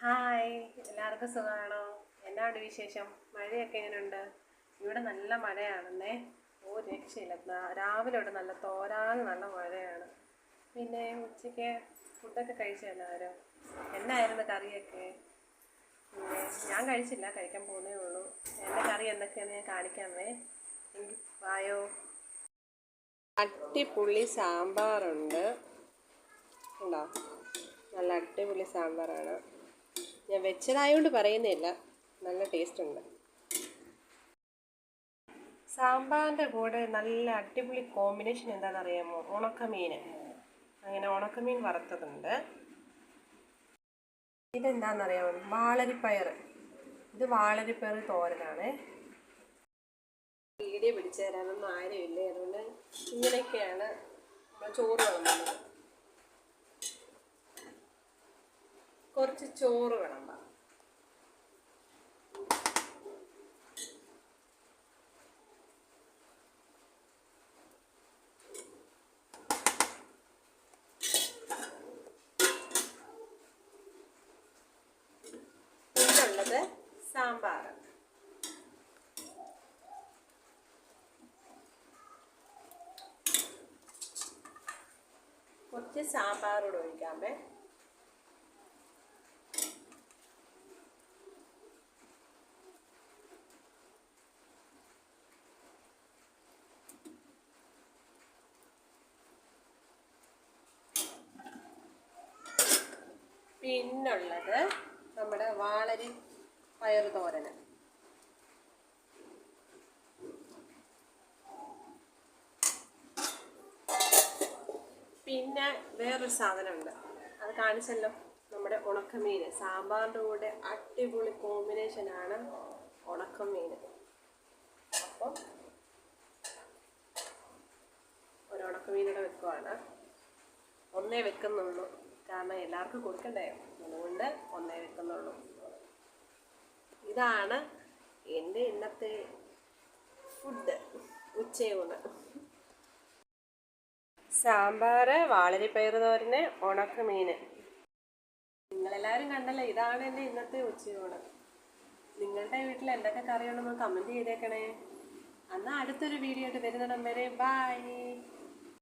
Hi, എല്ലാവർക്കും സുഖമാണോ? എന്നാണ് വിശേഷം? മഴയൊക്കെ എങ്ങനെയുണ്ട്? ഇവിടെ നല്ല മഴയാണെന്നേ. രക്ഷയില്ല. രാവിലെ തൊട്ട് നല്ല തോരാതെ നല്ല മഴയാണ്. പിന്നെ ഉച്ചയ്ക്ക് ഫുഡൊക്കെ കഴിച്ചു എല്ലാവരും? എന്നായിരുന്നു കറിയൊക്കെ? പിന്നെ ഞാൻ കഴിച്ചില്ല, കഴിക്കാൻ പോകുന്നേ ഉള്ളൂ. എൻ്റെ കറി എന്തൊക്കെയാണെന്ന് ഞാൻ കാണിക്കാമേ. എങ്കിൽ വായോ. അടിപൊളി സാമ്പാറുണ്ട്. ഉണ്ടോ? നല്ല അടിപൊളി സാമ്പാറാണ്. ഞാൻ വെച്ചതായതുകൊണ്ട് പറയുന്നില്ല, നല്ല ടേസ്റ്റ് ഉണ്ട്. സാമ്പാറിൻ്റെ കൂടെ നല്ല അടിപൊളി കോമ്പിനേഷൻ എന്താണെന്നറിയാമോ? ഉണക്കമീൻ. അങ്ങനെ ഉണക്കമീൻ വറുത്തതുണ്ട്. ഇതെന്താണെന്നറിയാമോ? വാളരിപ്പയർ. ഇത് വാളരിപ്പയർ തോരനാണ്. വീഡിയോ പിടിച്ചു തരാനൊന്നും ആരുമില്ലേ, അതുകൊണ്ട് ഇങ്ങനെയൊക്കെയാണ് ചോറ് വിളമ്പുന്നത്. കുറച്ച് ചോറ് വിളമ്പാം. ഇതുള്ളത് സാമ്പാർ. കുറച്ച് സാമ്പാറോട് ഒഴിക്കാമേ. പിന്നുള്ളത് നമ്മുടെ വാളരി പയർ തോരന്. പിന്നെ വേറൊരു സാധനമുണ്ട്, അത് കാണിച്ചല്ലോ. നമ്മുടെ ഉണക്കമീൻ. സാമ്പാറിൻ്റെ കൂടെ അടിപൊളി കോമ്പിനേഷനാണ് ഉണക്കമീൻ. അപ്പം ഒരു ഉണക്കമീനൂടെ വെക്കുവാണ്. ഒന്നേ വെക്കുന്നുള്ളൂ, കാരണം എല്ലാവർക്കും കൊടുക്കണ്ടേ, അതുകൊണ്ട് ഒന്നേ വെക്കുന്നുള്ളൂ. ഇതാണ് എൻ്റെ ഇന്നത്തെ ഫുഡ്, ഉച്ചയൂണ്. സാമ്പാർ, വാളരിപ്പയർ തോരന്, ഉണക്കമീൻ. നിങ്ങളെല്ലാവരും കണ്ടല്ലോ, ഇതാണ് എൻ്റെ ഇന്നത്തെ ഉച്ചയൂണ്. നിങ്ങളുടെ വീട്ടിൽ എന്തൊക്കെ കറിയുണ്ടെന്ന് കമൻറ്റ് ചെയ്തേക്കണേ. എന്നാൽ അടുത്തൊരു വീഡിയോ ആയിട്ട് വരുന്നിടം വരെ ബൈ.